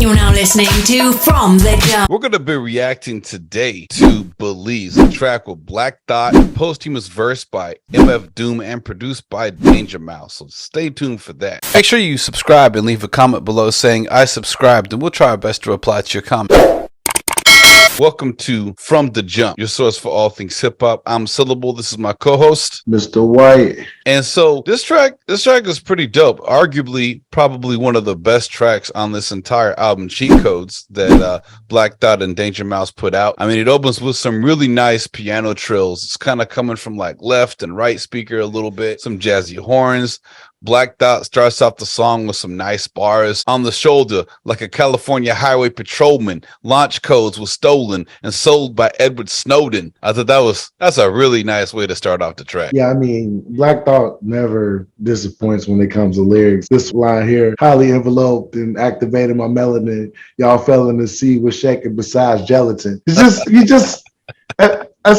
You're now listening to From the Jump. We're going to be reacting today to Belize, a track with Black Thought, posthumous verse by MF Doom, and produced by Danger Mouse. So stay tuned for that. Make sure you subscribe and leave a comment below saying I subscribed, and we'll try our best to reply to your comment. Welcome to From the Jump, your source for all things hip hop. I'm Syllable. This is my co-host, Mr. White. And so this track is pretty dope. Arguably, probably one of the best tracks on this entire album, Cheat Codes, that Black Thought and Danger Mouse put out. I mean, it opens with some really nice piano trills. It's kind of coming from like left and right speaker a little bit, some jazzy horns. Black Thought starts off the song with some nice bars. On the shoulder, like a California highway patrolman, launch codes was stolen and sold by Edward Snowden. I thought that's a really nice way to start off the track. Yeah, I mean, Black Thought never disappoints when it comes to lyrics. This line here, highly enveloped and activated my melanin. Y'all fell in the sea was shaking besides gelatin. It's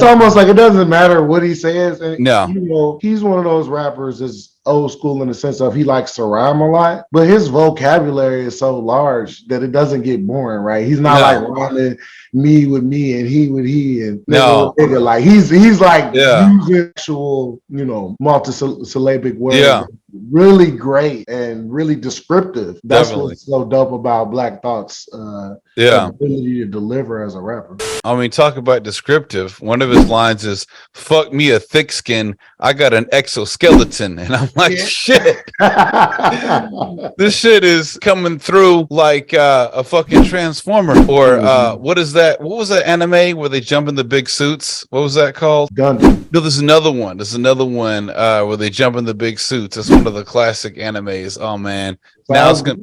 almost like it doesn't matter what he says. And, no. You know, he's one of those rappers that's old school in the sense of he likes to rhyme a lot, but his vocabulary is so large that it doesn't get boring, right? He's not like rhyming me with me and he with he and nigga. Like he's like using actual, multisyllabic words. Yeah. Really great and really descriptive. That's Definitely. What's so dope about Black Thought's ability to deliver as a rapper. I mean, talk about descriptive. One of his lines is, "Fuck me a thick skin, I got an exoskeleton." And I'm like, shit. This shit is coming through like a fucking transformer. Or what is that? What was that anime where they jump in the big suits? What was that called? Gundam. No, there's another one. Where they jump in the big suits. That's one of the classic animes. Oh man. Now it's gonna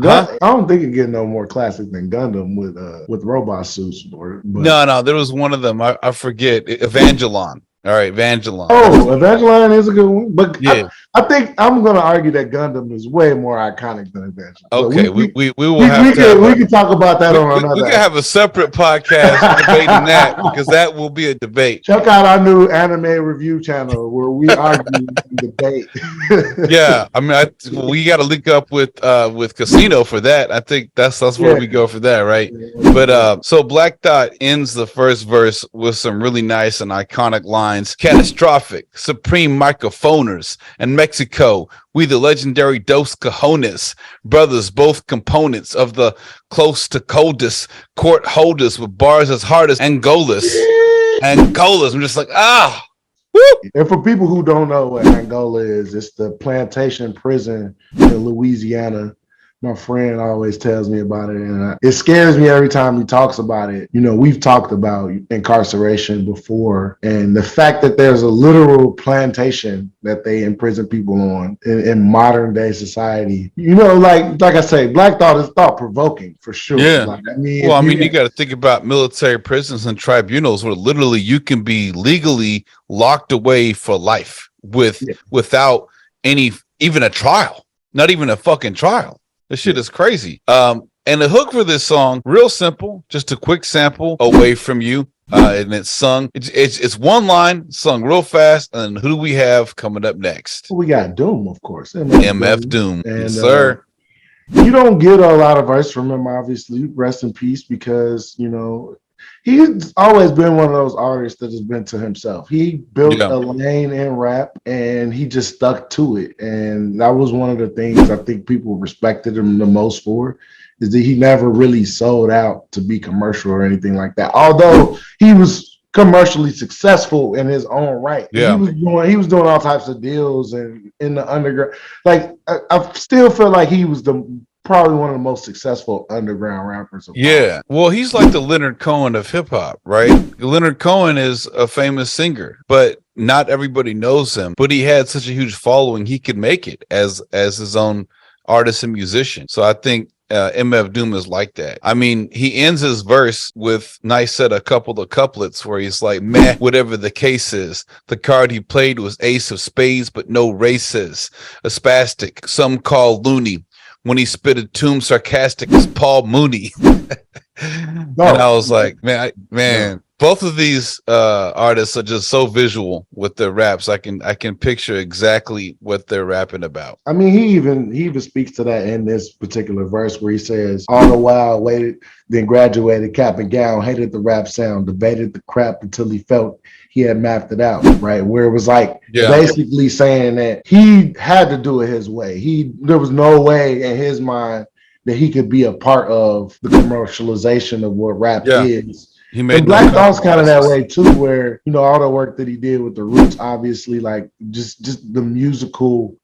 I don't think it get no more classic than Gundam with robot suits. No, there was one of them. I forget. Evangelon. All right, Evangelon. Oh, Evangelon is a good one, but yeah. I think I'm going to argue that Gundam is way more iconic than Evangelon. Okay, we will have to. We can talk about that on another. We can have a separate podcast debating that because that will be a debate. Check out our new anime review channel where we argue and debate. Yeah, I mean, we got to link up with Casino for that. I think that's where we go for that, right? Yeah. But so Black Thought ends the first verse with some really nice and iconic lines. Catastrophic, supreme microphoners, and Mexico, we the legendary Dos Cajones, brothers, both components of the close to coldest court holders with bars as hard as Angolas. I'm just like, woo! And for people who don't know what Angola is, it's the plantation prison in Louisiana. My friend always tells me about it, and it scares me every time he talks about it. You know, we've talked about incarceration before, and the fact that there's a literal plantation that they imprison people on in modern day society. You know, like I say, Black Thought is thought provoking for sure. Yeah. You got to think about military prisons and tribunals where literally you can be legally locked away for life without even a trial, not even a fucking trial. This shit is crazy. And the hook for this song, real simple, just a quick sample, Away From You. And it's sung, it's one line, sung real fast. And who do we have coming up next? We got Doom, of course. MF Doom. And, yes, sir. You don't get a lot of verse from him, obviously. Rest in peace, because, he's always been one of those artists that has been to himself. He built a lane in rap and he just stuck to it. And that was one of the things I think people respected him the most for, is that he never really sold out to be commercial or anything like that. Although he was commercially successful in his own right. Yeah. He was doing all types of deals and in the underground. Like I still feel like he was probably one of the most successful underground rappers. Well, he's like the Leonard Cohen of hip hop, right? Leonard Cohen is a famous singer, but not everybody knows him. But he had such a huge following, he could make it as his own artist and musician. So I think MF Doom is like that. I mean, he ends his verse with a couple of couplets where he's like, meh, whatever the case is. The card he played was ace of spades, but no races. A spastic, some call loony. When he spit a tomb sarcastic as Paul Mooney. And I was like, man, both of these artists are just so visual with their raps. I can picture exactly what they're rapping about. I mean, he even speaks to that in this particular verse where he says, all the while waited, then graduated, cap and gown, hated the rap sound, debated the crap until he felt he had mapped it out, right? Where it was like basically saying that he had to do it his way. There was no way in his mind that he could be a part of the commercialization of what rap is. He made Black Thought's kind of that way too, where all the work that he did with the Roots, obviously, like just the musical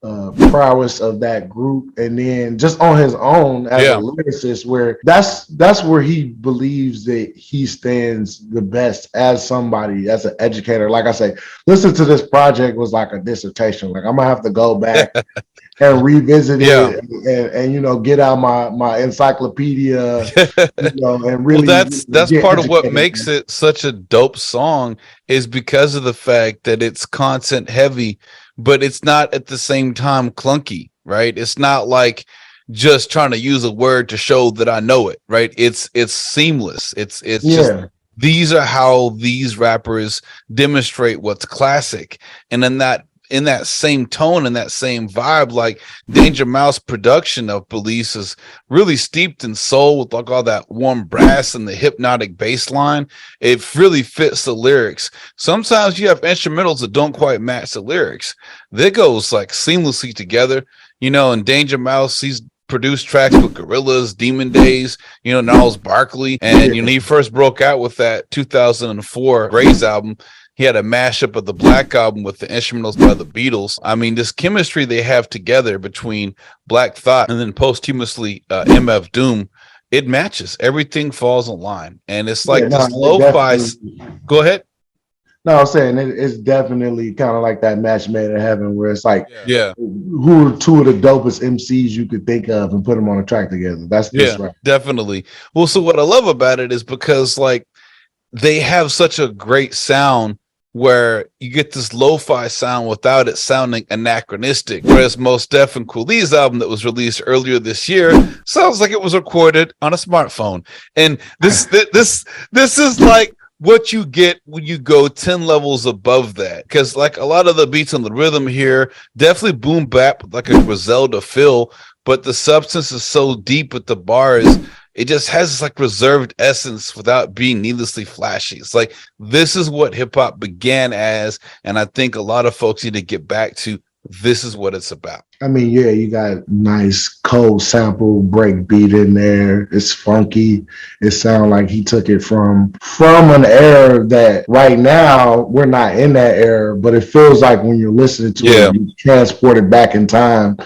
prowess of that group, and then just on his own as a lyricist, where that's where he believes that he stands the best as somebody, as an educator. Like I say, listen to this project was like a dissertation. Like I'm gonna have to go back and revisit it and get out my encyclopedia, and really. Well, that's part of what makes it such a dope song, is because of the fact that it's content heavy, but it's not at the same time clunky, right? It's not like just trying to use a word to show that I know it, right? It's seamless. It's just, these are how these rappers demonstrate what's classic. And in that same tone and that same vibe, like Danger Mouse production of Belize is really steeped in soul with like all that warm brass and the hypnotic bass line. It really fits the lyrics. Sometimes you have instrumentals that don't quite match the lyrics. That goes like seamlessly together, and Danger Mouse, he's produced tracks with Gorillaz, Demon Days, Gnarls Barkley, and he first broke out with that 2004 Graze album. He had a mashup of the Black Album with the instrumentals by the Beatles. I mean, this chemistry they have together between Black Thought and then posthumously MF Doom, it matches. Everything falls in line. And it's like this lo-fi. Go ahead. No, I'm saying it's definitely kind of like that match made in heaven, where it's like, who are two of the dopest MCs you could think of and put them on a track together. That's right. Definitely. Well, so what I love about it is because like they have such a great sound, where you get this lo-fi sound without it sounding anachronistic. Whereas Mos Def and Cooley's album that was released earlier this year sounds like it was recorded on a smartphone. And this is like what you get when you go 10 levels above that. Because like a lot of the beats on the rhythm here, definitely boom bap with like a Griselda feel, but the substance is so deep with the bars. It just has this like reserved essence without being needlessly flashy. It's like, this is what hip hop began as. And I think a lot of folks need to get back to, this is what it's about. I mean, you got nice cold sample break beat in there. It's funky. It sounds like he took it from an era that right now we're not in that era, but it feels like when you're listening to it, you transported back in time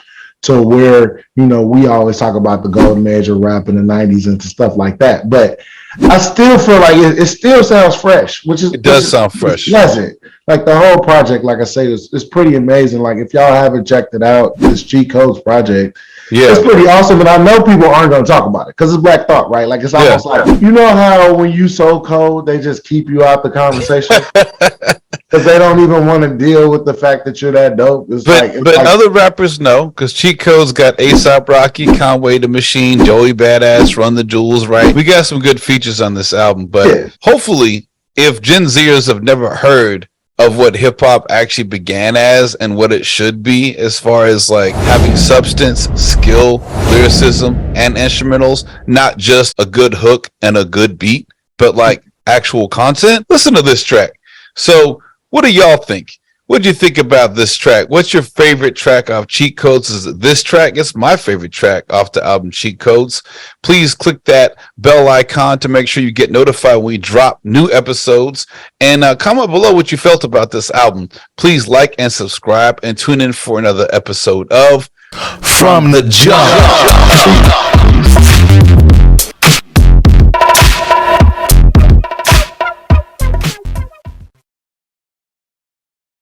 to where, we always talk about the golden age of rap in the 90s and stuff like that. But I still feel like it still sounds fresh, it does sound fresh. Pleasant. Like the whole project, like I say, is pretty amazing. Like if y'all haven't checked it out, this Cheat Codes project, it's pretty awesome. And I know people aren't going to talk about it because it's Black Thought, right? Like it's almost like, how when you so cold, they just keep you out the conversation. Because they don't even want to deal with the fact that you're that dope. But other rappers know, because Cheat Codes got A$AP Rocky, Conway the Machine, Joey Badass, Run the Jewels, right? We got some good features on this album. But hopefully, if Gen Zers have never heard of what hip hop actually began as and what it should be, as far as like having substance, skill, lyricism, and instrumentals, not just a good hook and a good beat, but like actual content, listen to this track. So, what do y'all think? What do you think about this track? What's your favorite track off Cheat Codes? Is it this track? It's my favorite track off the album Cheat Codes. Please click that bell icon to make sure you get notified when we drop new episodes. And comment below what you felt about this album. Please like and subscribe and tune in for another episode of From the Jump.